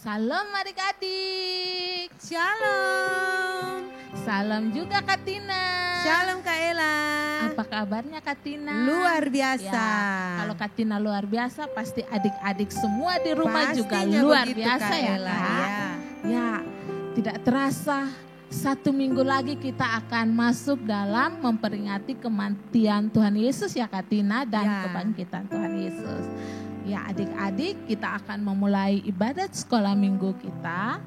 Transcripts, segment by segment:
Salam adik-adik. Shalom. Salam juga Kak Tina. Shalom Kak Ella. Apa kabarnya Kak Tina? Luar biasa. Ya, kalau Kak Tina luar biasa, pasti adik-adik semua di rumah juga Pastinya luar begitu, biasa Kak ya Ella, Kak. ya. Ya, tidak terasa 1 minggu lagi kita akan masuk dalam memperingati kematian Tuhan Yesus ya Kak Tina dan Ya. kebangkitan Tuhan Yesus. Ya adik-adik, kita akan memulai ibadat sekolah minggu kita.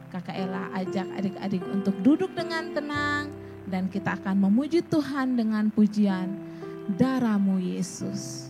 Kakak Ella ajak adik-adik untuk duduk dengan tenang dan kita akan memuji Tuhan dengan pujian Darah-Mu Yesus.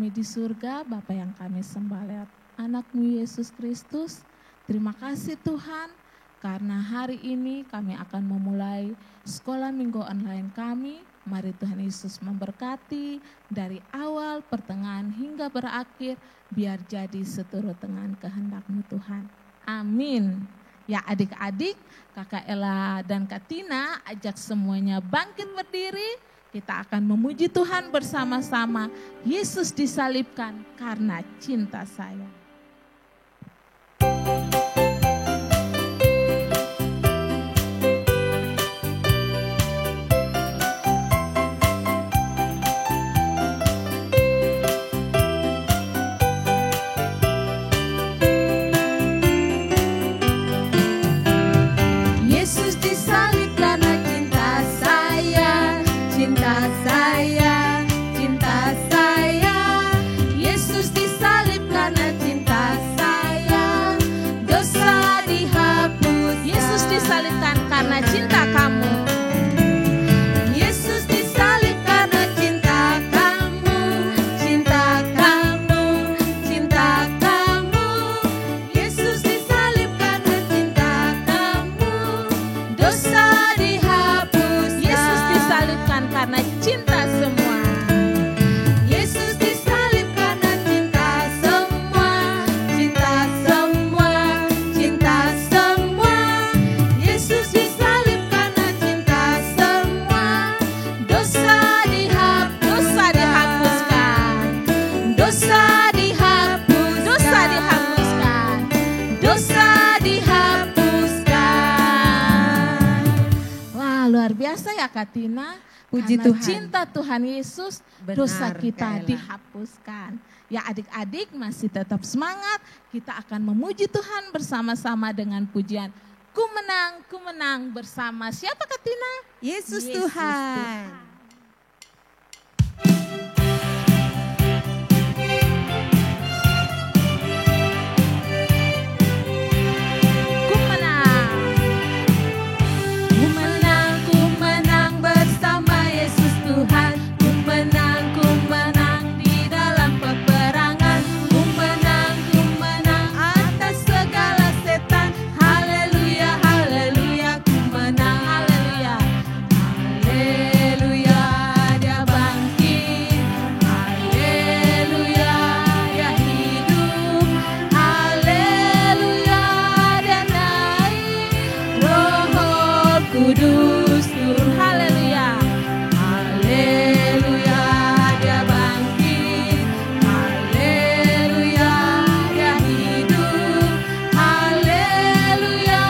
Di surga, Bapa yang kami sembah lewat anak-Mu Yesus Kristus, terima kasih Tuhan, karena hari ini kami akan memulai sekolah minggu online kami. Mari Tuhan Yesus memberkati dari awal, pertengahan hingga berakhir, biar jadi seturut dengan kehendak-Mu Tuhan. Amin. Ya adik-adik, Kakak Ella dan Kak Tina ajak semuanya bangkit berdiri. Kita akan memuji Tuhan bersama-sama. Yesus disalibkan karena cinta saya. Karena cinta kamu. Yesus disalib karena cinta kamu, cinta kamu, cinta kamu. Yesus disalib karena cinta kamu, dosa dihapus. Yesus disalibkan karena cinta semua. Yesus disalib karena cinta semua, cinta semua, cinta semua. Yesus disalib karena biasa ya Kak Tina. Puji Karena Tuhan. cinta Tuhan Yesus, Benar, dosa kita Kak Ella. dihapuskan. Ya adik-adik masih tetap semangat. Kita akan memuji Tuhan bersama-sama dengan pujian ku menang bersama siapa Kak Tina? Yesus Yesus Tuhan. Ku menang bersama Yesus Tuhan. Ku menang di dalam peperangan. Ku menang atas segala setan. Haleluya, haleluya, ku menang, haleluya. Haleluya, dia bangkit. Haleluya, dia hidup. Haleluya, dia naik. Roh Kudus turun, haleluya. Haleluya, dia bangkit. Haleluya, dia hidup. Haleluya,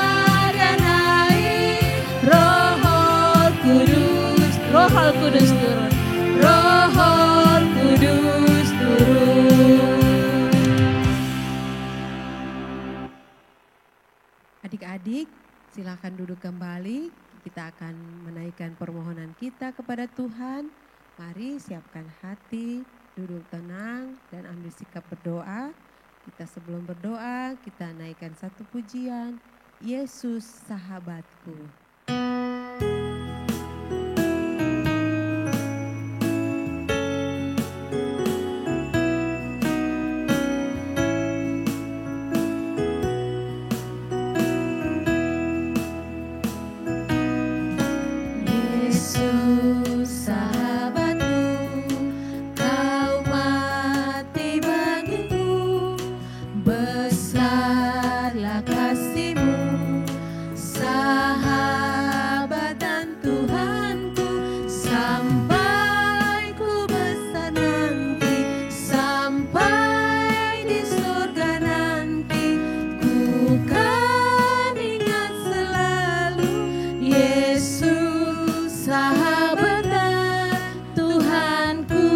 dia naik. Roh Kudus turun. Roh Kudus turun. Adik-adik, silakan duduk kembali. Kita akan menaikkan permohonan kita kepada Tuhan. Mari siapkan hati, duduk tenang dan ambil sikap berdoa. Kita sebelum berdoa, kita naikkan satu pujian. Yesus sahabatku. Yesus sahabatku, kau mati bagiku, besarlah kasih-Mu, sahabat dan Tuhanku, sampai ku besar nanti, sampai di surga nanti, ku kan ingat selalu Yesus sahabat dan Tuhanku.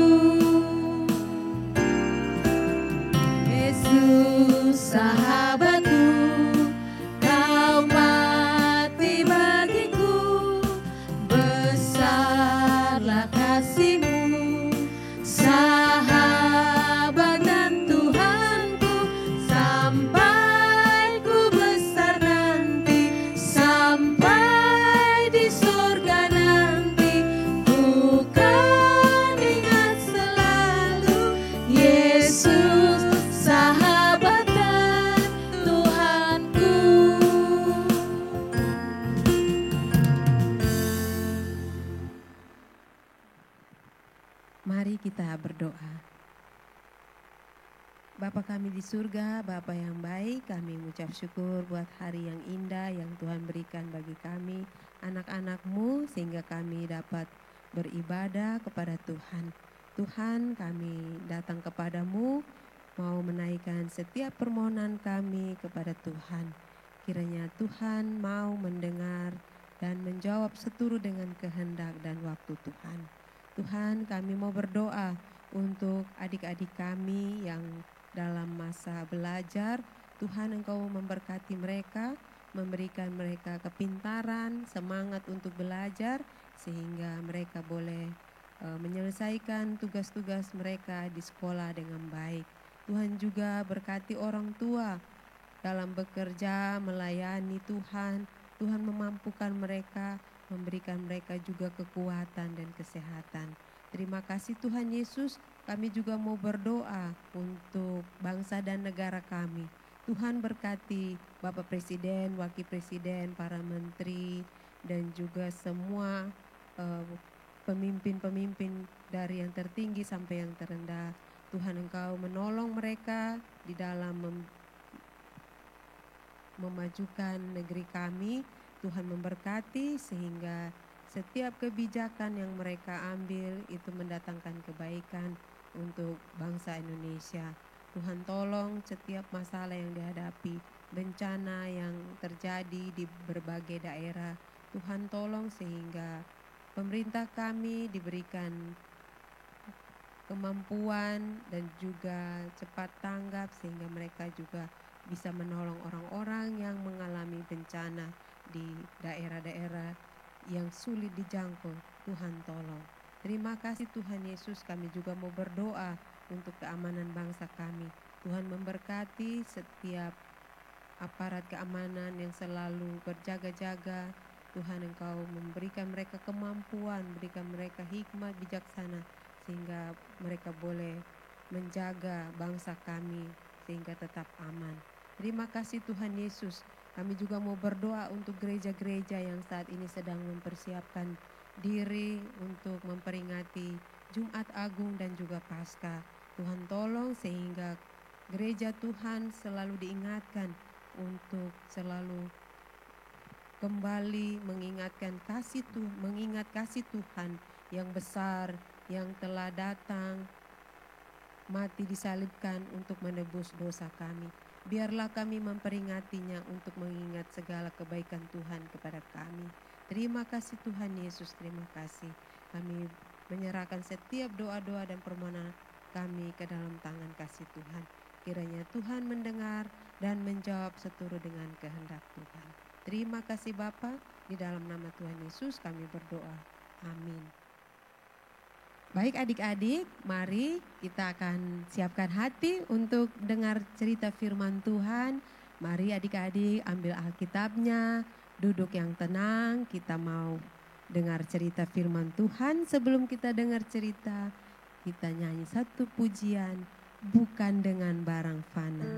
Yesus sahabatku, kau mati bagiku, besarlah kasih-Mu, sahabat dan Tuhanku, sampai ku besar nanti, sampai di surga nanti, ku kan ingat selalu Yesus sahabat dan Tuhanku. Mari kita berdoa. Bapa kami di surga, Bapa yang baik, kami mengucap syukur buat hari yang indah yang Tuhan berikan bagi kami, anak-anak-Mu, sehingga kami dapat beribadah kepada Tuhan. Tuhan, kami datang kepadamu, mau menaikkan setiap permohonan kami kepada Tuhan. Kiranya Tuhan mau mendengar dan menjawab seturut dengan kehendak dan waktu Tuhan. Tuhan, kami mau berdoa untuk adik-adik kami yang dalam masa belajar. Tuhan, Engkau memberkati mereka, memberikan mereka kepintaran, semangat untuk belajar, sehingga mereka boleh menyelesaikan tugas-tugas mereka di sekolah dengan baik. Tuhan juga berkati orang tua dalam bekerja, melayani Tuhan. Tuhan memampukan mereka, memberikan mereka juga kekuatan dan kesehatan. Terima kasih Tuhan Yesus, kami juga mau berdoa untuk bangsa dan negara kami. Tuhan berkati Bapak Presiden, Wakil Presiden, para menteri, dan juga semua pemimpin-pemimpin dari yang tertinggi sampai yang terendah. Tuhan, Engkau menolong mereka di dalam memajukan negeri kami. Tuhan memberkati sehingga setiap kebijakan yang mereka ambil itu mendatangkan kebaikan untuk bangsa Indonesia. Tuhan tolong setiap masalah yang dihadapi, bencana yang terjadi di berbagai daerah. Tuhan tolong sehingga pemerintah kami diberikan kemampuan dan juga cepat tanggap sehingga mereka juga bisa menolong orang-orang yang mengalami bencana di daerah-daerah yang sulit dijangkau. Tuhan tolong. Terima kasih Tuhan Yesus, kami juga mau berdoa untuk keamanan bangsa kami. Tuhan memberkati setiap aparat keamanan yang selalu berjaga-jaga. Tuhan, Engkau memberikan mereka kemampuan, berikan mereka hikmat bijaksana sehingga mereka boleh menjaga bangsa kami sehingga tetap aman. Terima kasih Tuhan Yesus. Kami juga mau berdoa untuk gereja-gereja yang saat ini sedang mempersiapkan diri untuk memperingati Jumat Agung dan juga Paskah. Tuhan tolong sehingga gereja Tuhan selalu diingatkan untuk selalu kembali mengingat kasih Tuhan yang besar yang telah datang mati disalibkan untuk menebus dosa kami. Biarlah kami memperingatinya untuk mengingat segala kebaikan Tuhan kepada kami. Terima kasih Tuhan Yesus, terima kasih. Kami menyerahkan setiap doa-doa dan permohonan kami ke dalam tangan kasih Tuhan. Kiranya Tuhan mendengar dan menjawab seturut dengan kehendak Tuhan. Terima kasih Bapa, di dalam nama Tuhan Yesus kami berdoa. Amin. Baik adik-adik, mari kita akan siapkan hati untuk dengar cerita firman Tuhan. Mari adik-adik ambil Alkitabnya, duduk yang tenang, kita mau dengar cerita firman Tuhan. Sebelum kita dengar cerita, kita nyanyi satu pujian, bukan dengan barang fana.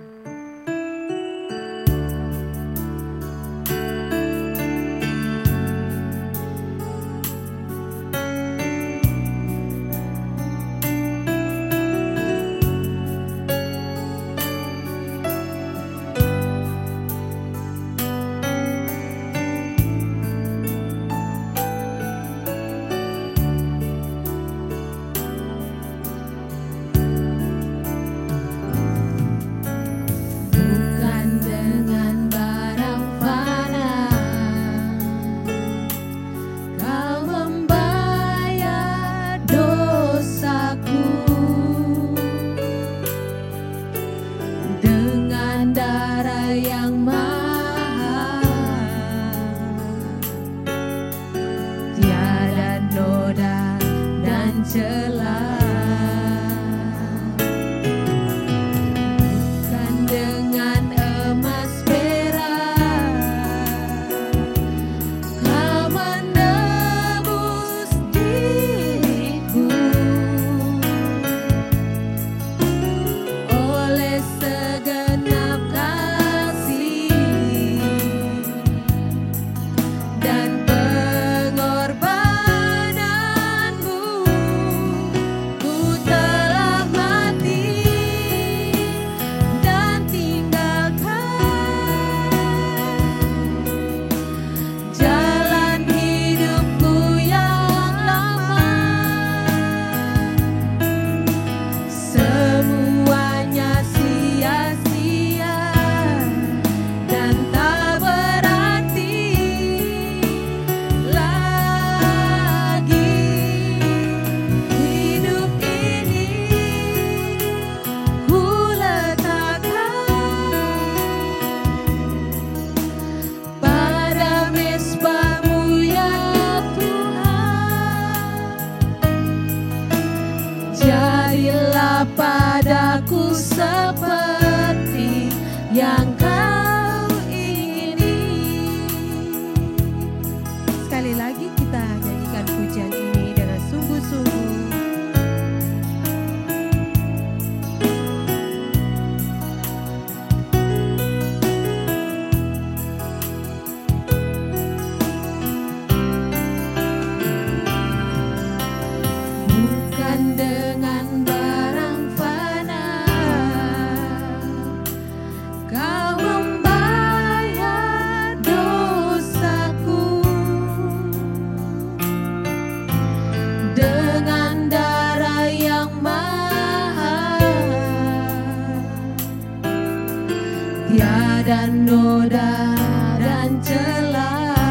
dan noda dan celah.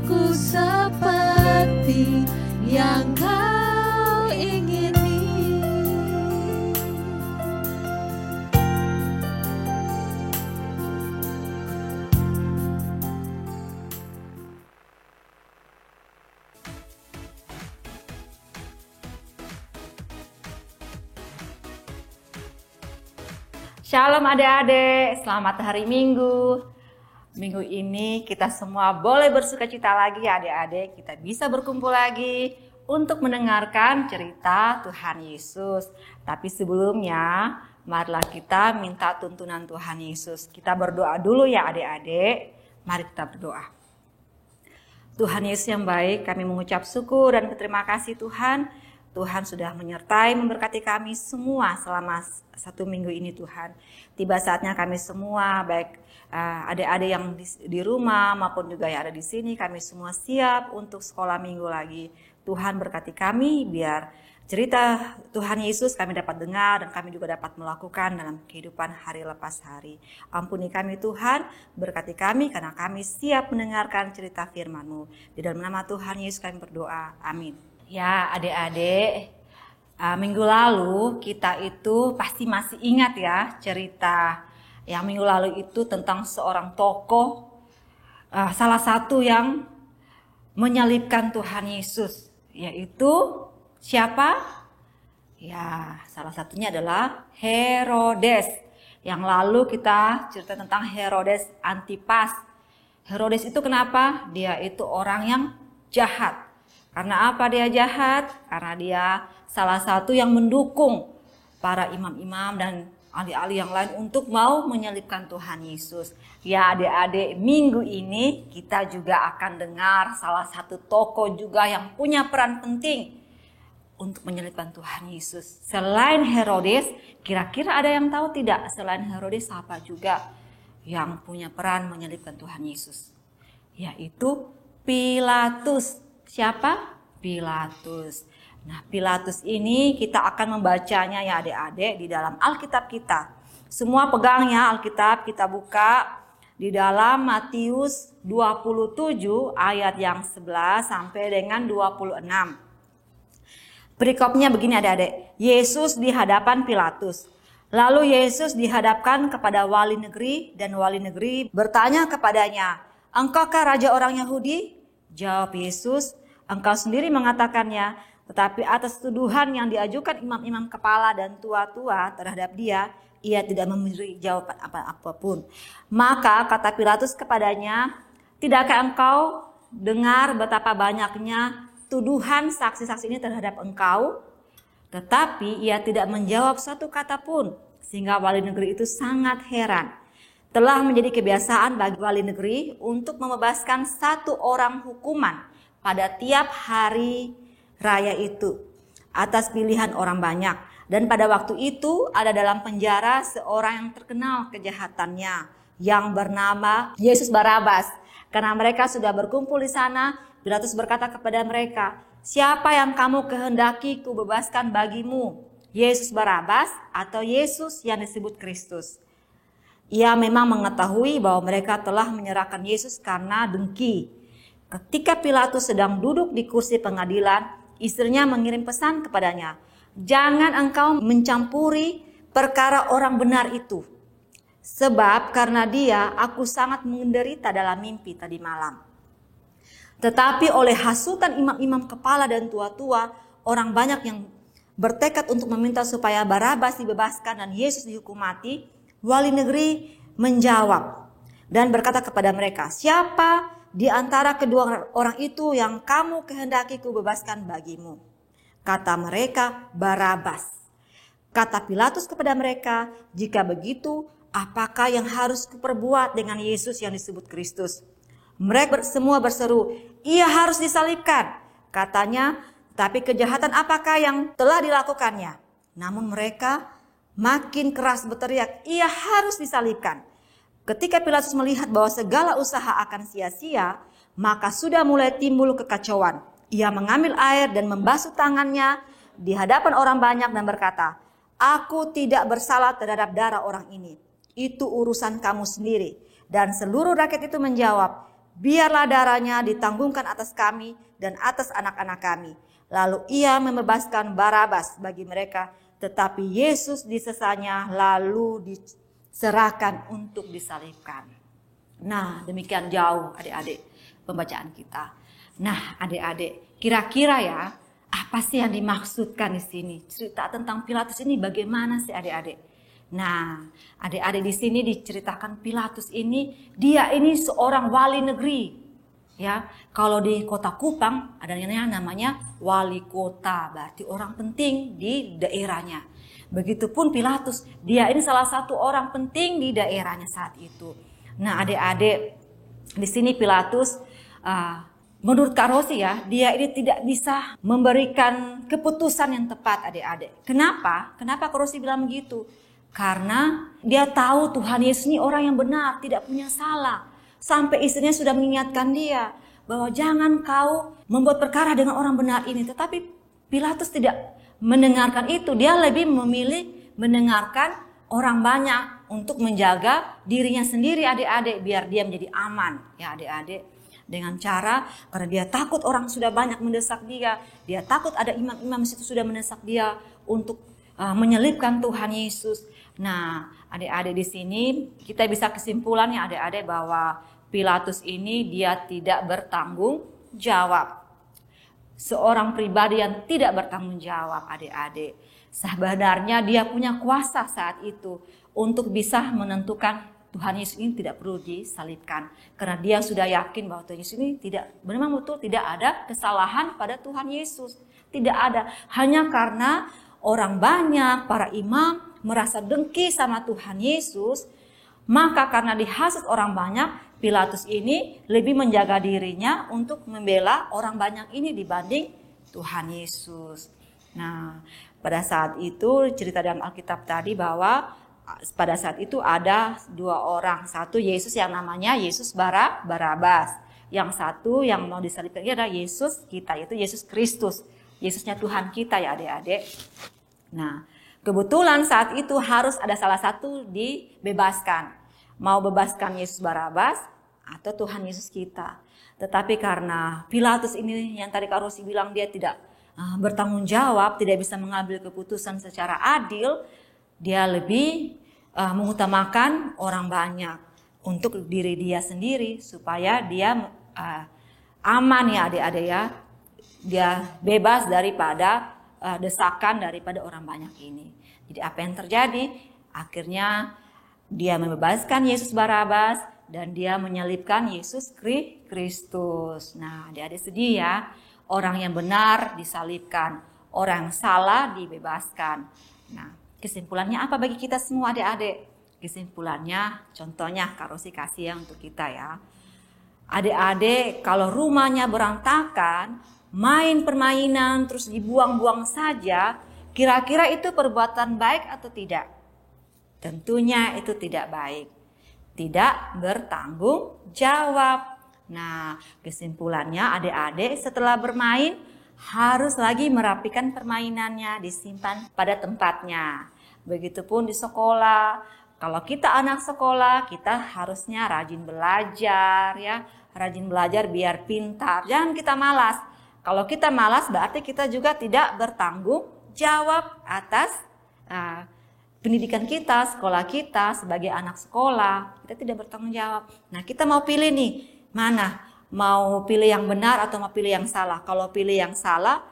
aku seperti yang kau ingini. Shalom adik-adik, selamat hari Minggu. Minggu ini kita semua boleh bersuka cita lagi ya adik-adik. Kita bisa berkumpul lagi untuk mendengarkan cerita Tuhan Yesus. Tapi sebelumnya, marilah kita minta tuntunan Tuhan Yesus. Kita berdoa dulu ya adik-adik. Mari kita berdoa. Tuhan Yesus yang baik, kami mengucap syukur dan berterima kasih Tuhan. Tuhan sudah menyertai memberkati kami semua selama 1 minggu ini Tuhan. Tiba saatnya kami semua baik adik-adik yang di rumah maupun juga yang ada di sini, kami semua siap untuk sekolah minggu lagi. Tuhan berkati kami biar cerita Tuhan Yesus kami dapat dengar dan kami juga dapat melakukan dalam kehidupan hari lepas hari. Ampuni kami Tuhan, berkati kami karena kami siap mendengarkan cerita firman-Mu. Di dalam nama Tuhan Yesus kami berdoa. Amin. Ya adik-adik, minggu lalu kita itu pasti masih ingat ya cerita yang minggu lalu itu tentang seorang tokoh, salah satu yang menyalibkan Tuhan Yesus, yaitu siapa? Ya salah satunya adalah Herodes. Yang lalu kita cerita tentang Herodes Antipas. Herodes itu kenapa? Dia itu orang yang jahat. Karena apa dia jahat? Karena dia salah satu yang mendukung para imam-imam dan ahli-ahli yang lain untuk mau menyalibkan Tuhan Yesus. Ya adik-adik, minggu ini kita juga akan dengar salah satu tokoh juga yang punya peran penting untuk menyalibkan Tuhan Yesus. Selain Herodes, kira-kira ada yang tahu tidak? Selain Herodes siapa juga yang punya peran menyalibkan Tuhan Yesus? Yaitu Pilatus. Siapa? Pilatus. Nah, Pilatus ini kita akan membacanya ya adik-adik di dalam Alkitab kita. Semua pegang ya Alkitab, kita buka di dalam Matius 27 ayat yang 11 sampai dengan 26. Perikopnya begini adik-adik. Yesus di hadapan Pilatus. Lalu Yesus dihadapkan kepada wali negeri dan wali negeri bertanya kepadanya, "Engkaukah raja orang Yahudi?" Jawab Yesus, "Engkau sendiri mengatakannya." Tetapi atas tuduhan yang diajukan imam-imam kepala dan tua-tua terhadap dia, ia tidak memberi jawaban apapun. Maka kata Pilatus kepadanya, "Tidakkah engkau dengar betapa banyaknya tuduhan saksi-saksi ini terhadap engkau?" Tetapi ia tidak menjawab satu kata pun, sehingga wali negeri itu sangat heran. Telah menjadi kebiasaan bagi wali negeri untuk membebaskan satu orang hukuman pada tiap hari raya itu atas pilihan orang banyak. Dan pada waktu itu ada dalam penjara seorang yang terkenal kejahatannya yang bernama Yesus Barabas. Karena mereka sudah berkumpul di sana, Pilatus berkata kepada mereka, "Siapa yang kamu kehendaki kubebaskan bagimu? Yesus Barabas atau Yesus yang disebut Kristus?" Ia memang mengetahui bahwa mereka telah menyerahkan Yesus karena dengki. Ketika Pilatus sedang duduk di kursi pengadilan, istrinya mengirim pesan kepadanya, "Jangan engkau mencampuri perkara orang benar itu. Sebab karena dia aku sangat menderita dalam mimpi tadi malam." Tetapi oleh hasutan imam-imam kepala dan tua-tua, orang banyak yang bertekad untuk meminta supaya Barabas dibebaskan dan Yesus dihukum mati, wali negeri menjawab dan berkata kepada mereka, "Siapa di antara kedua orang itu yang kamu kehendaki kubebaskan bagimu?" Kata mereka, "Barabas." Kata Pilatus kepada mereka, "Jika begitu, apakah yang harus kuperbuat dengan Yesus yang disebut Kristus?" Mereka semua berseru, "Ia harus disalibkan." Katanya, "Tapi kejahatan apakah yang telah dilakukannya?" Namun mereka makin keras berteriak, "Ia harus disalibkan." Ketika Pilatus melihat bahwa segala usaha akan sia-sia, maka sudah mulai timbul kekacauan. Ia mengambil air dan membasuh tangannya di hadapan orang banyak dan berkata, "Aku tidak bersalah terhadap darah orang ini. Itu urusan kamu sendiri." Dan seluruh rakyat itu menjawab, biarlah darahnya ditanggungkan atas kami dan atas anak-anak kami. Lalu ia membebaskan Barabas bagi mereka, tetapi Yesus disesanya lalu diserahkan untuk disalibkan. Nah, demikian jauh adik-adik pembacaan kita. Nah, adik-adik, kira-kira ya, apa sih yang dimaksudkan di sini? Cerita tentang Pilatus ini bagaimana sih adik-adik? Nah, adik-adik di sini diceritakan Pilatus ini, dia ini seorang wali negeri. Ya, kalau di kota Kupang ada yang namanya wali kota, berarti orang penting di daerahnya. Begitupun Pilatus, dia ini salah satu orang penting di daerahnya saat itu. Nah, adik-adik di sini Pilatus, menurut Kak Rosi ya, dia ini tidak bisa memberikan keputusan yang tepat adik-adik. Kenapa? Kenapa Kak Rosi bilang begitu? Karena dia tahu Tuhan Yesus ini orang yang benar, tidak punya salah. Sampai istrinya sudah mengingatkan dia bahwa jangan kau membuat perkara dengan orang benar ini. Tetapi Pilatus tidak mendengarkan itu. Dia lebih memilih mendengarkan orang banyak untuk menjaga dirinya sendiri adik-adik. Biar dia menjadi aman ya adik-adik. Dengan cara, karena dia takut orang sudah banyak mendesak dia. Dia takut ada imam-imam situ sudah mendesak dia untuk menyelibkan Tuhan Yesus. Nah, adik-adik di sini kita bisa kesimpulannya adik-adik bahwa Pilatus ini dia tidak bertanggung jawab. Seorang pribadi yang tidak bertanggung jawab adik-adik. Sebenarnya dia punya kuasa saat itu untuk bisa menentukan Tuhan Yesus ini tidak perlu disalibkan. Karena dia sudah yakin bahwa Tuhan Yesus ini memang betul tidak ada kesalahan pada Tuhan Yesus. Tidak ada. Hanya karena orang banyak, para imam merasa dengki sama Tuhan Yesus. Maka karena dihasut orang banyak, Pilatus ini lebih menjaga dirinya untuk membela orang banyak ini dibanding Tuhan Yesus. Nah, pada saat itu cerita dalam Alkitab tadi bahwa pada saat itu ada dua orang. Satu Yesus yang namanya Yesus Barabas. Yang satu yang mau disalibkan adalah Yesus kita, yaitu Yesus Kristus. Yesusnya Tuhan kita ya adik-adik. Nah, kebetulan saat itu harus ada salah satu dibebaskan. Mau bebaskan Yesus Barabas atau Tuhan Yesus kita. Tetapi karena Pilatus ini yang tadi Kak Rosi bilang dia tidak bertanggung jawab, tidak bisa mengambil keputusan secara adil, dia lebih mengutamakan orang banyak untuk diri dia sendiri supaya dia aman ya adik-adik ya. Dia bebas daripada desakan daripada orang banyak ini. Jadi apa yang terjadi? Akhirnya dia membebaskan Yesus Barabas dan dia menyalibkan Yesus Kristus. Nah, adik-adik sedih ya. Orang yang benar disalibkan, orang yang salah dibebaskan. Nah, kesimpulannya apa bagi kita semua adik-adik? Kesimpulannya, contohnya Kak Rosi kasih ya untuk kita ya. Adik-adik kalau rumahnya berantakan, main permainan terus dibuang-buang saja, kira-kira itu perbuatan baik atau tidak? Tentunya itu tidak baik. Tidak bertanggung jawab. Nah, kesimpulannya adik-adik setelah bermain harus lagi merapikan permainannya, disimpan pada tempatnya. Begitupun di sekolah. Kalau kita anak sekolah, kita harusnya rajin belajar ya. Rajin belajar biar pintar. Jangan kita malas. Kalau kita malas berarti kita juga tidak bertanggung jawab atas pendidikan kita, sekolah kita sebagai anak sekolah. Kita tidak bertanggung jawab. Nah, kita mau pilih nih, mana? Mau pilih yang benar atau mau pilih yang salah? Kalau pilih yang salah,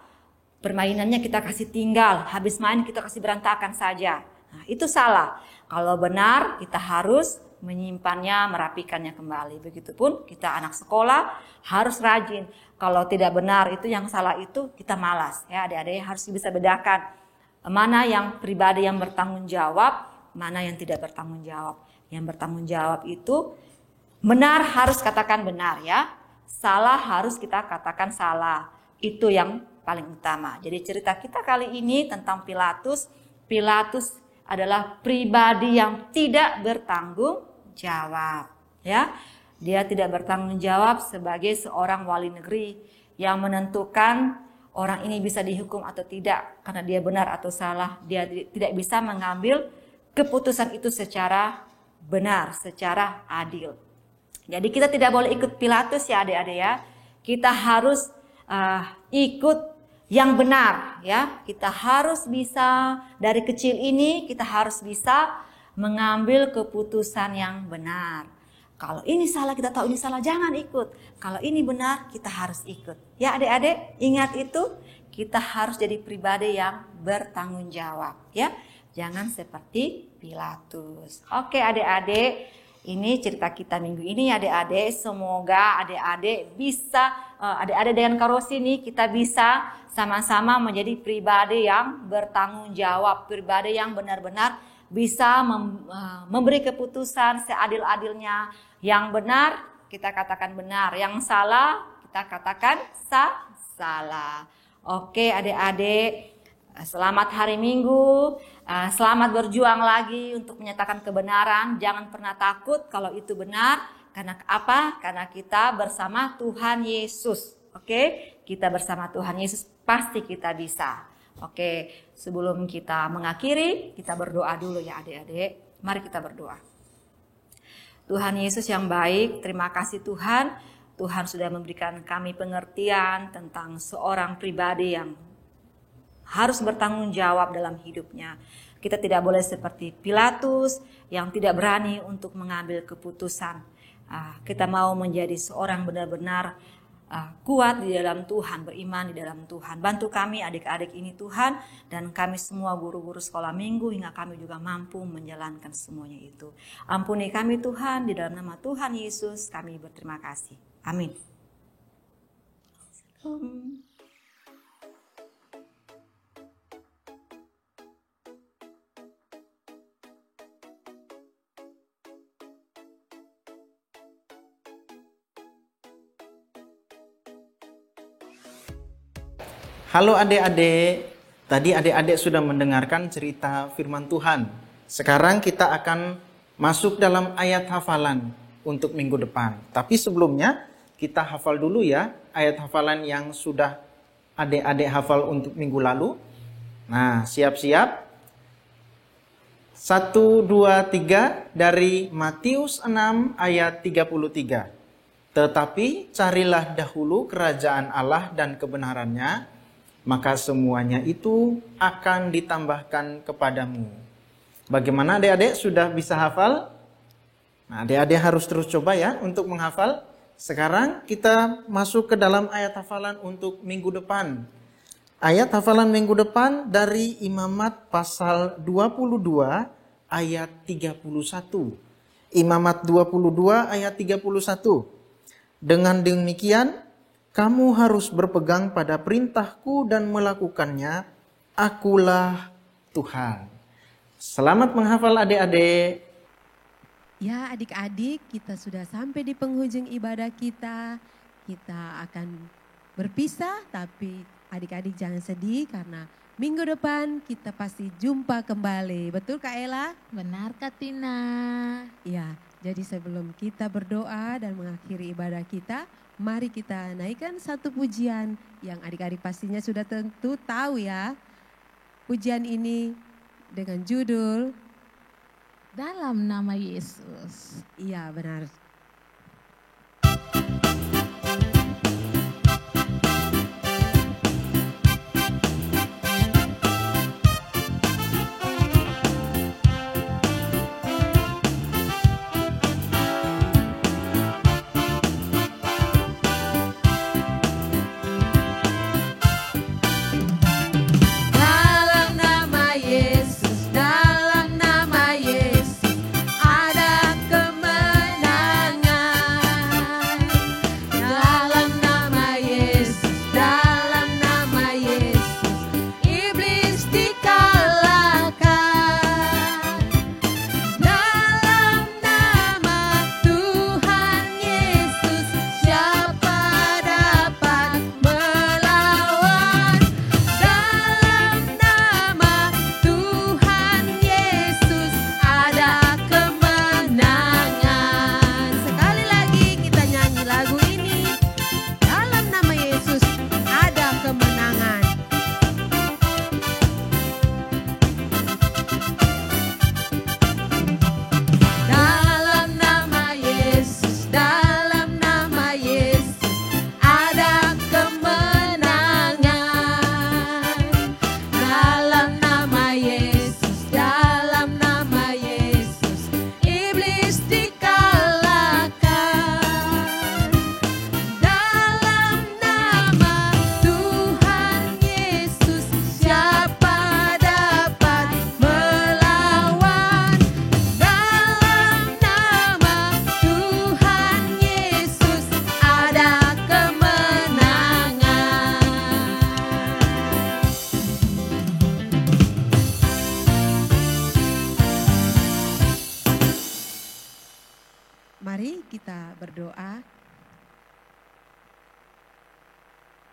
permainannya kita kasih tinggal. Habis main kita kasih berantakan saja. Nah, itu salah. Kalau benar, kita harus menyimpannya, merapikannya kembali. Begitupun kita anak sekolah harus rajin. Kalau tidak benar itu yang salah itu kita malas. Ya, adik-adik harus bisa bedakan. Mana yang pribadi yang bertanggung jawab, mana yang tidak bertanggung jawab. Yang bertanggung jawab itu benar harus katakan benar ya. Salah harus kita katakan salah. Itu yang paling utama. Jadi cerita kita kali ini tentang Pilatus. Pilatus adalah pribadi yang tidak bertanggung jawab. Ya, dia tidak bertanggung jawab sebagai seorang wali negeri yang menentukan orang ini bisa dihukum atau tidak karena dia benar atau salah. Dia tidak bisa mengambil keputusan itu secara benar, secara adil. Jadi kita tidak boleh ikut Pilatus ya adik-adik ya. Kita harus ikut yang benar ya. Kita harus bisa dari kecil ini kita harus bisa mengambil keputusan yang benar. Kalau ini salah kita tahu ini salah, jangan ikut. Kalau ini benar kita harus ikut. Ya adik-adik, ingat itu, kita harus jadi pribadi yang bertanggung jawab ya. Jangan seperti Pilatus. Oke adik-adik, ini cerita kita minggu ini adik-adik. Semoga adik-adik bisa, adik-adik dengan Karosi ini kita bisa sama-sama menjadi pribadi yang bertanggung jawab. Pribadi yang benar-benar bisa memberi keputusan seadil-adilnya. Yang benar kita katakan benar, yang salah kita katakan salah. Oke adik-adik, selamat hari Minggu, selamat berjuang lagi untuk menyatakan kebenaran. Jangan pernah takut kalau itu benar. Karena apa? Karena kita bersama Tuhan Yesus. Oke, kita bersama Tuhan Yesus pasti kita bisa. Oke, sebelum kita mengakhiri, kita berdoa dulu ya adik-adik. Mari kita berdoa. Tuhan Yesus yang baik, terima kasih Tuhan. Tuhan sudah memberikan kami pengertian tentang seorang pribadi yang harus bertanggung jawab dalam hidupnya. Kita tidak boleh seperti Pilatus yang tidak berani untuk mengambil keputusan. Kita mau menjadi seorang benar-benar kuat di dalam Tuhan, beriman di dalam Tuhan. Bantu kami adik-adik ini Tuhan, dan kami semua guru-guru sekolah minggu hingga kami juga mampu menjalankan semuanya itu. Ampuni kami Tuhan, di dalam nama Tuhan Yesus kami berterima kasih. Amin. Halo adik-adik, tadi adik-adik sudah mendengarkan cerita firman Tuhan. Sekarang kita akan masuk dalam ayat hafalan untuk minggu depan. Tapi sebelumnya kita hafal dulu ya ayat hafalan yang sudah adik-adik hafal untuk minggu lalu. Nah, siap-siap. 1, 2, 3 dari Matius 6 ayat 33. Tetapi carilah dahulu kerajaan Allah dan kebenarannya, maka semuanya itu akan ditambahkan kepadamu. Bagaimana adik-adik sudah bisa hafal? Nah, adik-adik harus terus coba ya untuk menghafal. Sekarang kita masuk ke dalam ayat hafalan untuk minggu depan. Ayat hafalan minggu depan dari Imamat pasal 22 ayat 31. Imamat 22 ayat 31. Dengan demikian, kamu harus berpegang pada perintahku dan melakukannya. Akulah Tuhan. Selamat menghafal adik-adik. Ya adik-adik, kita sudah sampai di penghujung ibadah kita. Kita akan berpisah, tapi adik-adik jangan sedih karena minggu depan kita pasti jumpa kembali. Betul Kak Ella? Benar Kak Tina. Ya, jadi sebelum kita berdoa dan mengakhiri ibadah kita, mari kita naikkan satu pujian yang adik-adik pastinya sudah tentu tahu ya. Pujian ini dengan judul Dalam nama Yesus. Iya benar. Dalam nama Yesus ada kemenangan.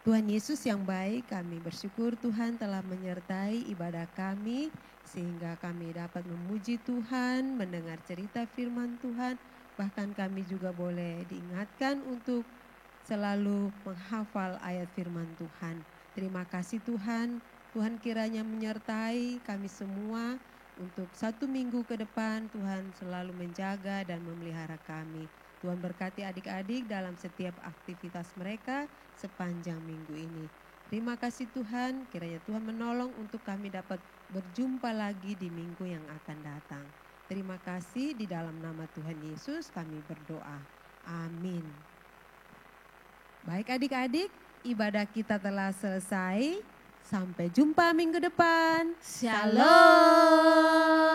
Tuhan Yesus yang baik, kami bersyukur Tuhan telah menyertai ibadah kami sehingga kami dapat memuji Tuhan, mendengar cerita firman Tuhan, bahkan kami juga boleh diingatkan untuk selalu menghafal ayat firman Tuhan. Terima kasih Tuhan, Tuhan kiranya menyertai kami semua untuk 1 minggu ke depan. Tuhan selalu menjaga dan memelihara kami. Tuhan berkati adik-adik dalam setiap aktivitas mereka sepanjang minggu ini. Terima kasih Tuhan, kiranya Tuhan menolong untuk kami dapat berjumpa lagi di minggu yang akan datang. Terima kasih, di dalam nama Tuhan Yesus kami berdoa. Amin. Baik adik-adik, ibadah kita telah selesai. Sampai jumpa minggu depan. Shalom.